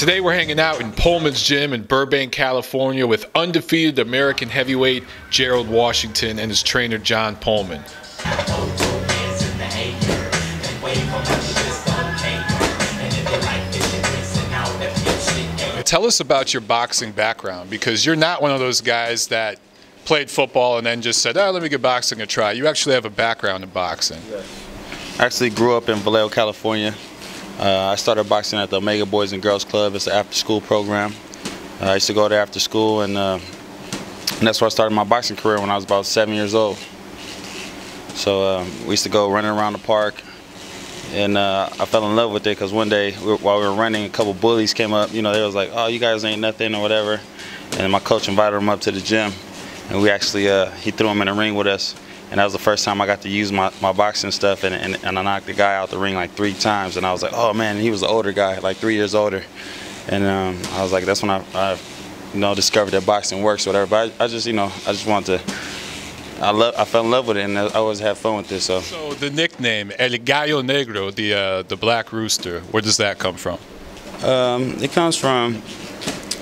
Today we're hanging out in Pullman's gym in Burbank, California with undefeated American heavyweight Gerald Washington and his trainer John Pullman. Tell us about your boxing background, because you're not one of those guys that played football and then just said, oh, let me give boxing a try. You actually have a background in boxing. I actually grew up in Vallejo, California. I started boxing at the Omega Boys and Girls Club. It's an after-school program. I used to go there after school, and that's where I started my boxing career when I was about 7 years old. So we used to go running around the park, and I fell in love with it because one day while we were running, a couple bullies came up. You know, they was like, "Oh, you guys ain't nothing" or whatever. And my coach invited them up to the gym, and we actually he threw them in the ring with us. And that was the first time I got to use my boxing stuff, and I knocked the guy out the ring like 3 times. And I was like, oh man, he was an older guy, like 3 years older. And I was like, that's when I discovered that boxing works or whatever. But I just wanted to, I fell in love with it, and I always have fun with this. So the nickname El Gallo Negro, the Black Rooster, where does that come from? It comes from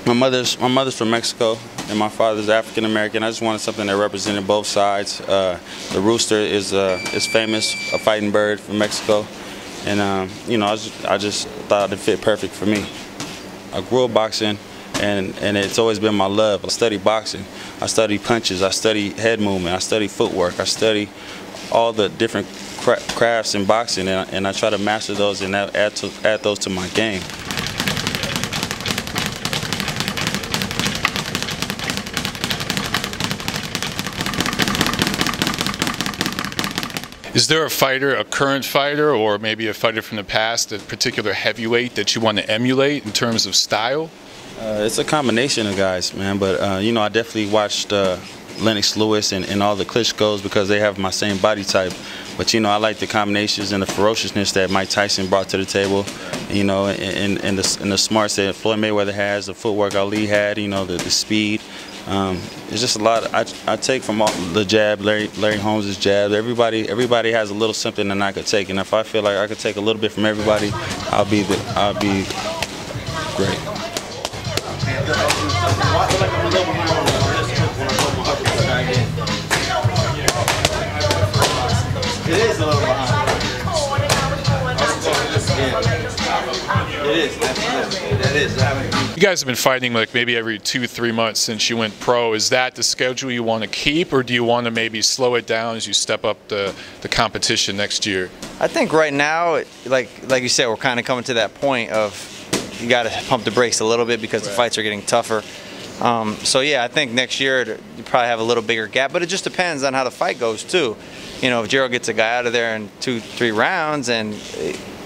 my mother's from Mexico, and my father's African American. I just wanted something that represented both sides. The rooster is famous, a fighting bird from Mexico, and I just thought it fit perfect for me. I grew up boxing, and it's always been my love. I study boxing. I study punches. I study head movement. I study footwork. I study all the different crafts in boxing, and I try to master those and add those to my game. Is there a fighter, a current fighter, or maybe a fighter from the past, a particular heavyweight that you want to emulate in terms of style? It's a combination of guys, man. But I definitely watched Lennox Lewis and all the Klitschko's because they have my same body type. But I like the combinations and the ferociousness that Mike Tyson brought to the table. And the smarts that Floyd Mayweather has, the footwork Ali had. The speed. It's just a lot. I take from all the jab, Larry Holmes' jab. Everybody has a little something that I could take, and if I feel like I could take a little bit from everybody, I'll be great. It is a little behind. It is. That is. You guys have been fighting like maybe every 2-3 months since you went pro. Is that the schedule you want to keep, or do you want to maybe slow it down as you step up the competition next year? I think right now, like you said, we're kind of coming to that point of you got to pump the brakes a little bit because the fights are getting tougher. So yeah, I think next year you probably have a little bigger gap, but it just depends on how the fight goes too. If Gerald gets a guy out of there in 2-3 rounds and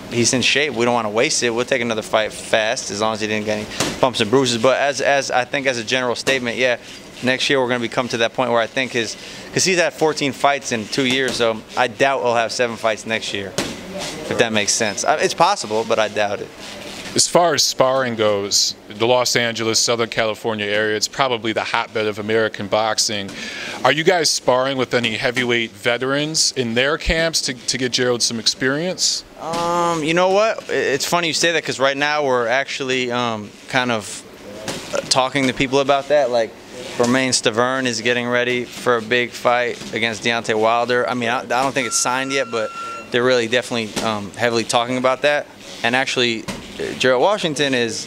he's in shape, we don't want to waste it. We'll take another fight fast as long as he didn't get any bumps and bruises. But as I think as a general statement, yeah, next year we're going to come to that point where I think because he's had 14 fights in 2 years, so I doubt he'll have 7 fights next year, if that makes sense. It's possible, but I doubt it. As far as sparring goes, the Los Angeles, Southern California area, it's probably the hotbed of American boxing. Are you guys sparring with any heavyweight veterans in their camps to get Gerald some experience? You know what? It's funny you say that because right now we're actually kind of talking to people about that. Like, Romain Stavern is getting ready for a big fight against Deontay Wilder. I mean, I don't think it's signed yet, but they're really definitely heavily talking about that. And actually, Gerald Washington is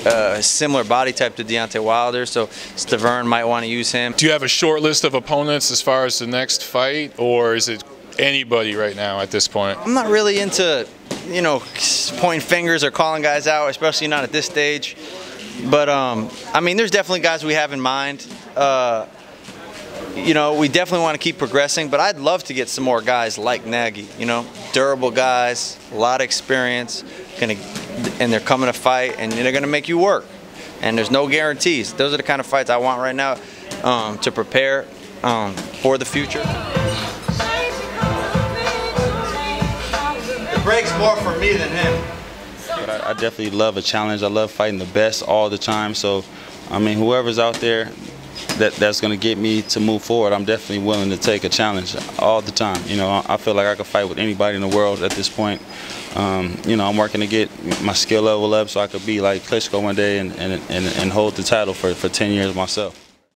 a similar body type to Deontay Wilder, so Stavern might want to use him. Do you have a short list of opponents as far as the next fight, or is it anybody right now at this point? I'm not really into, pointing fingers or calling guys out, especially not at this stage. But, I mean, there's definitely guys we have in mind. We definitely want to keep progressing, but I'd love to get some more guys like Nagy, durable guys, a lot of experience, and they're coming to fight, and they're going to make you work. And there's no guarantees. Those are the kind of fights I want right now to prepare for the future. The break's more for me than him. But I definitely love a challenge. I love fighting the best all the time. So, I mean, whoever's out there, that's going to get me to move forward, I'm definitely willing to take a challenge all the time. You know, I feel like I could fight with anybody in the world at this point. You know, I'm working to get my skill level up so I could be like Klitschko one day and hold the title for 10 years myself.